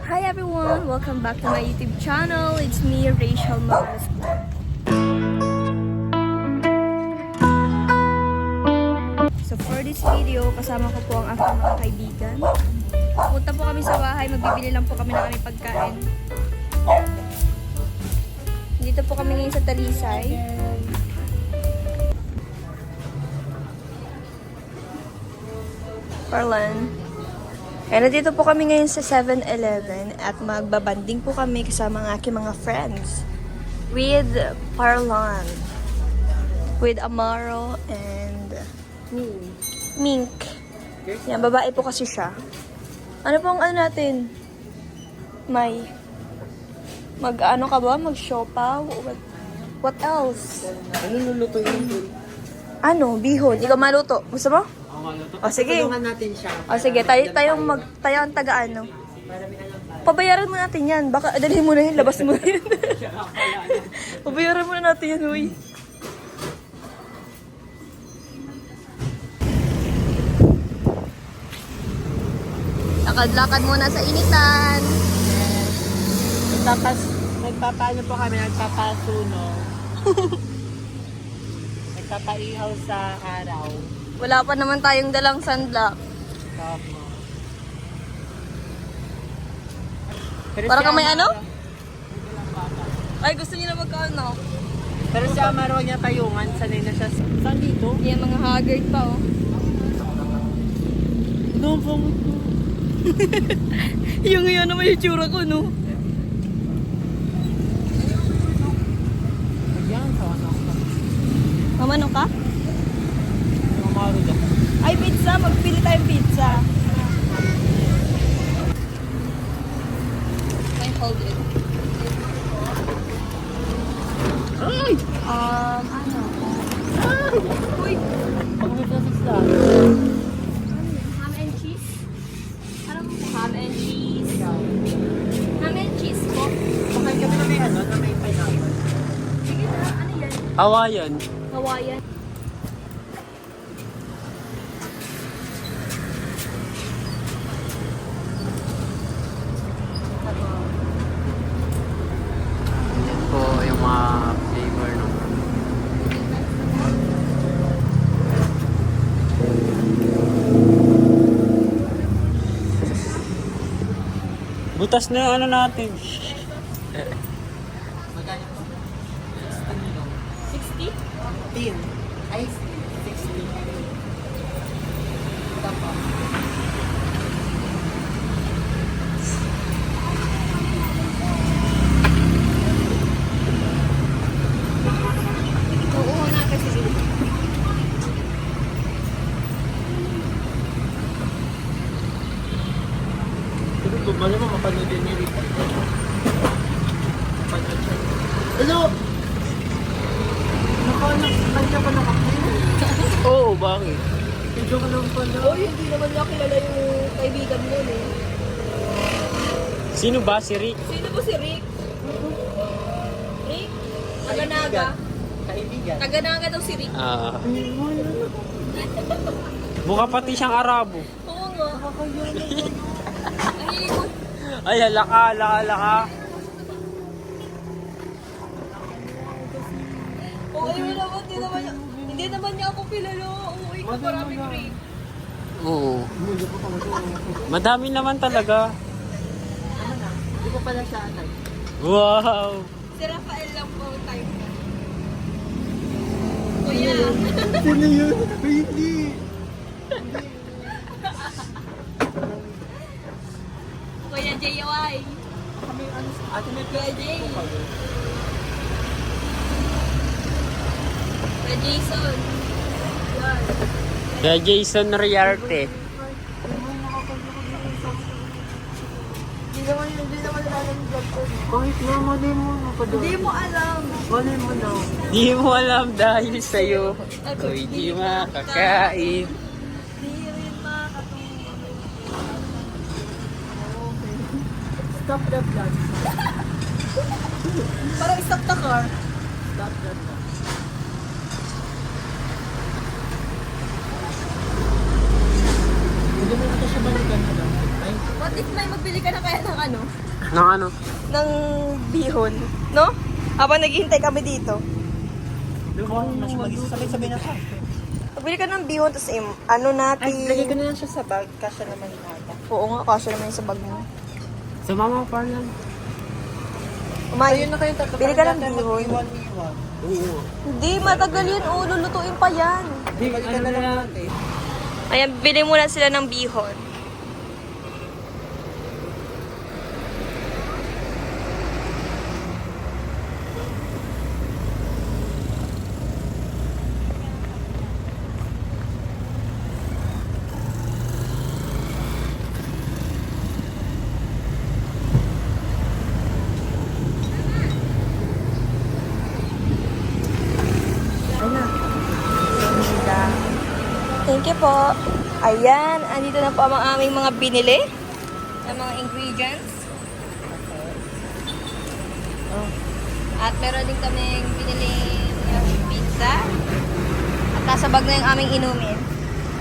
Hi everyone! Welcome back to my YouTube channel. It's me, Rachel Morales. So for this video, kasama ko po ang aking mga kaibigan. Punta po kami sa bahay, magbibili lang po kami ng aming pagkain. Dito po kami ngayon sa Talisay. Parlan. Kaya nandito po kami ngayon sa 7-Eleven at magbabanding po kami kasama ang aking mga friends with Parlan, with Amaro and Mink. Yan, babae po kasi siya. Ano pong ano natin? Mag-ano ka ba? Mag-siopaw? What else? Ano luluto yun? Ano? Bihon. Ikaw maluto. Gusto mo? O sige. Tulungan natin siya. O sige, tayo ang taga-ano. Pabayaran mo natin yan. Baka dalhin mo na yun, labas mo na yun. Pabayaran mo na natin yan, huy. Lakad-lakad muna sa initan. Nagpapaano po kami, nagpapasunog. Nagpapaihaw sa araw. Wala pa naman tayong dalang sunblock. Tama. Para ka may ano? Ay, gusto niyo na magkaano? Pero si Amaro niya tayungan, sanay na siya. Saan dito? Yan, mga haggard pa, oh. Doon po mo. Yung yun naman yung tsura ko, no? Ayan, sana ako. Mamano ka? Amaro daw. Ay, pizza. Magpili tayong pizza. I hold it. Ay! Ano? Uy! Pag-may na. Ham and cheese? Ano po? Ham and cheese. Ham and cheese po. Bakit kami na may ano, na may pineapple? Sige na, ano yan? Hawaiian. Hawaiian. Yan po yung mga flavor ng butas na yung ano natin. 60? 10. Ay, 60. Tapos. Oo na kasi. Pero bumali mo, mapanood din niya rito. Hello! Kanya pa nakapin. Oo, bakit? Medyo ka lang pala. Oh, hindi naman niya kilala yung kaibigan mo, eh. Sino ba? Si Rick? Sino po si Rick? Rick? Taga-Naga. Kaibigan. Taga-Naga daw si Rick. Mukha pati siyang Arabo. Oo nga. Ang hilig ko. Ay, halaka. Oo, ayun naman. Hindi naman niya ako kilala. Oo, ikaw maraming Rick. Oo. Madami naman talaga. Hindi ko pala siya atay. Wow! Si Rafael lang po type. Kuya. Sino yun? Hindi. Kuya JY. Ate may Kuya Jay. Kuya Jason. Yan. Kaya Jason Riarte. Hindi naman alam yung vlog ko. Kahit na mali mo. Hindi mo alam. Mali mo na. Di mo alam dahil sa'yo. Ako'y di makakain. Di rin makatulog. Stop the vlog. Parang stop the car. Stop the vlog. Hindi mo na ito siya balikan na lang. Ay, What if may magbili ka na kaya ng ano? Nang ano? Ng bihon, no? Habang naghihintay kami dito. Mas sabay-sabay na ka. Magbili ka ng bihon, tapos ano natin? Ay, lagay ko na lang siya sa bag. Kasya naman yung ata. Oo nga, kasya naman yung sa bag mo. Sa mama pa lang. Umay, na kayo tatlo. bili ka ng bihon. Iwan. Oo. Hindi, matagal yun. Oo, lulutuin pa yan. Di, balikan na lang natin. Ayan, bili muna sila ng bihon. Thank you po. Ayan, andito na po ang aming mga binili ng mga ingredients. At meron din kaming binili ng pizza. At nasa bag na yung aming inumin.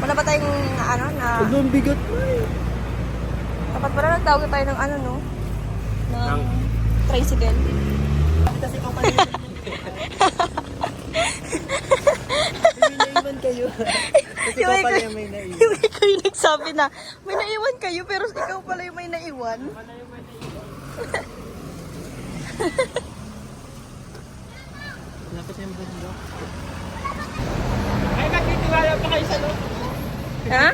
Wala ba tayong ano na... Ang bigat mo eh. Dapat pala nagtawag tayo ng ano, no? Ng tricycle. Kasi ikaw pala may naiwan kayo. Kasi ikaw pala yung may naiwan. Yung ikaw yung nagsabi na, may naiwan kayo, pero ikaw pala yung may naiwan. Lapit yung bunda. Ay, magtitiwala pa kayo sa loob. Ha?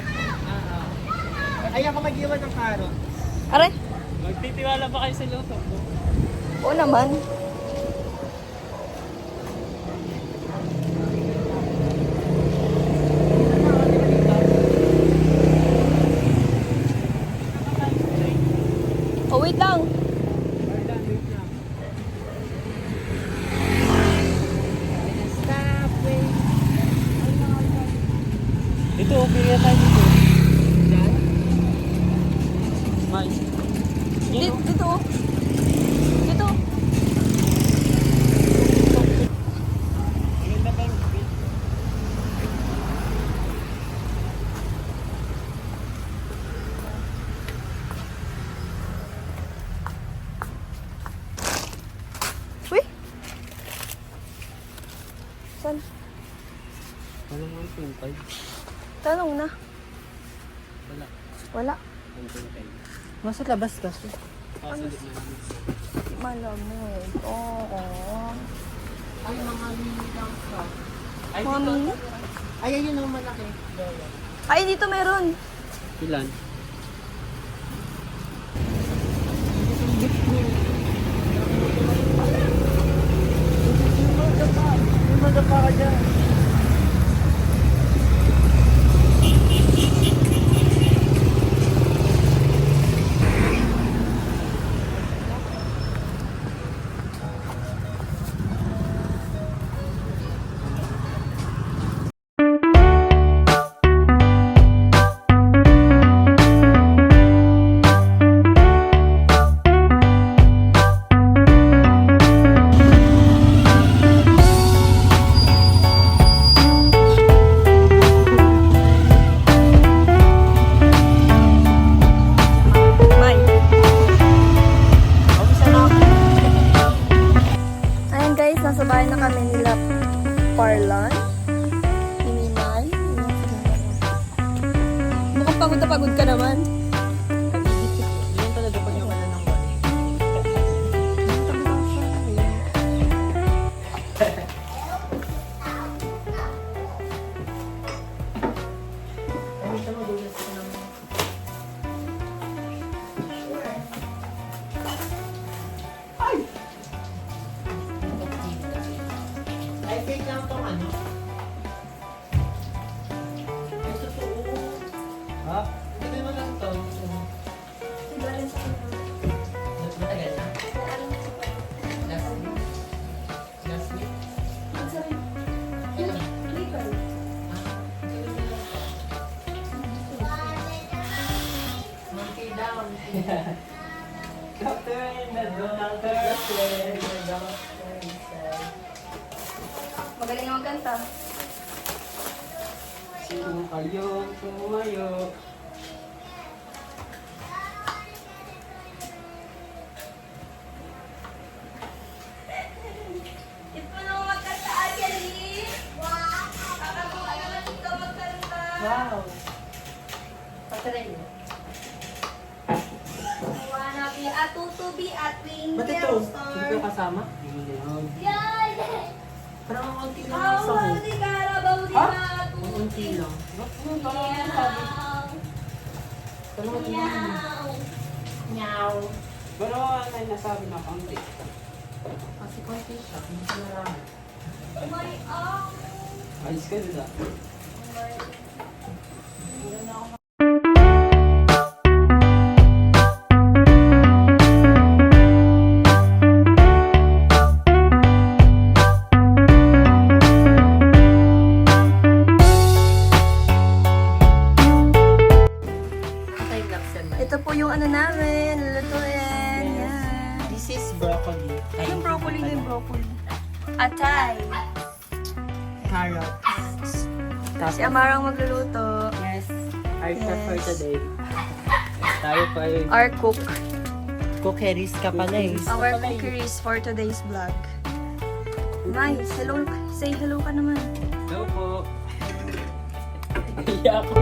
Ay, ako mag-iwan ng karot. Aray? Magtitiwala pa kayo sa loob. Oo naman. Oh, wait lang. Dito, okay na tayo dito. Diyan? May. Dito, dito. Oh. Dito. Ganda pa yung bit. Uy! Saan? Walang 1.5. Tanong na. Wala. Wala. 1.5. Nasa labas kasi. Malamig. Oo. Ay, mga mini lang ka. Ay, Mga dito. mini? Ay, ayun ang malaki. Ay, dito meron. Ilan? May madapa ka dyan. May. Ayan guys, nasa bahay na kami nila Parlan. Iminay. Mukhang pagod na pagod ka naman. Yan talaga pag nawala ng wala. Ay, fake lang itong ano? Ay, totoo. Ha? Ito mo lang ito. Matagal na? Last week? Last week? Kailan? Monkey down. Doctor in the doctor. Magaling na magkanta. Sino kayong tumayo? at tutubi at Ba't ito? twinkle Hindi ko star. kasama? Yay! Parang ang unti lang yung isa ko. Bawdi Ha? ka, Ang unti lang. Ba't mo? Parang ang sabi. Parang ang unti lang. Meow. Pero ano yung nasabi na konti. Kasi konti siya. Hindi ko marami. My arm. Ayos ka nila. Ito po yung ano namin, lulutuin. Yan. This is broccoli. Yung broccoli na yung broccoli. Atay. Carrots. Si Amarang magluluto. Yes. Our chef for Yes. today. Tayo pa yung Our cook. cookeries ka pala eh. Our cookeries for today's vlog. Nice. Hello. Say hello ka naman. Hello po. Iya ako.